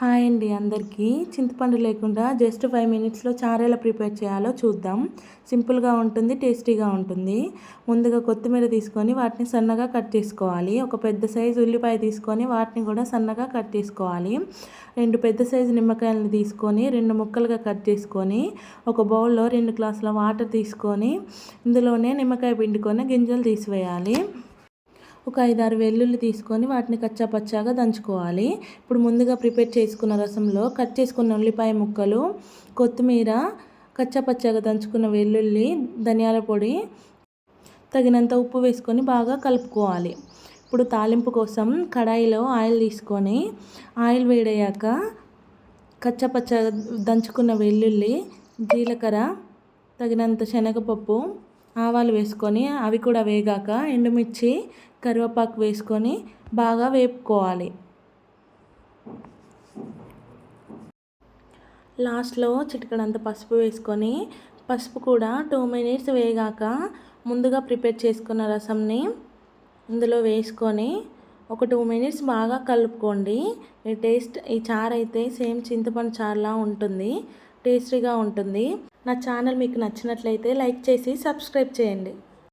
Hi అండి అందరికీ. చింతపండు లేకుండా జస్ట్ 5 మినిట్స్లో చారు ఎలా ప్రిపేర్ చేయాలో చూద్దాం. సింపుల్గా ఉంటుంది, టేస్టీగా ఉంటుంది. ముందుగా కొత్తిమీర తీసుకొని వాటిని సన్నగా కట్ చేసుకోవాలి. ఒక పెద్ద సైజు ఉల్లిపాయ తీసుకొని వాటిని కూడా సన్నగా కట్ చేసుకోవాలి. 2 పెద్ద సైజు నిమ్మకాయలను తీసుకొని 2 ముక్కలుగా కట్ చేసుకొని ఒక బౌల్లో 2 గ్లాసుల వాటర్ తీసుకొని ఇందులోనే నిమ్మకాయ పిండుకొని గింజలు తీసివేయాలి. ఒక 5-6 వెల్లుల్లి తీసుకొని వాటిని కచ్చాపచ్చాగా దంచుకోవాలి. ఇప్పుడు ముందుగా ప్రిపేర్ చేసుకున్న రసంలో కట్ చేసుకున్న ఉల్లిపాయ ముక్కలు, కొత్తిమీర, కచ్చాపచ్చాగా దంచుకున్న వెల్లుల్లి, ధనియాల పొడి, తగినంత ఉప్పు వేసుకొని బాగా కలుపుకోవాలి. ఇప్పుడు తాలింపు కోసం కడాయిలో ఆయిల్ తీసుకొని ఆయిల్ వేడయ్యాక కచ్చాపచ్చాగా దంచుకున్న వెల్లుల్లి, జీలకర్ర, తగినంత శనగపప్పు, ఆవాలు వేసుకొని అవి కూడా వేగాక ఎండుమిర్చి, కరివేపాకు వేసుకొని బాగా వేపుకోవాలి. లాస్ట్లో చిటికెడంత పసుపు వేసుకొని పసుపు కూడా 2 మినిట్స్ వేగాక ముందుగా ప్రిపేర్ చేసుకున్న రసంని ఇందులో వేసుకొని ఒక 2 మినిట్స్ బాగా కలుపుకోండి. ఈ చారు అయితే సేమ్ చింతపండు చారులా ఉంటుంది, టేస్టీగా ఉంటుంది. నా ఛానల్ మీకు నచ్చినట్లయితే లైక్ చేసి సబ్స్క్రైబ్ చేయండి.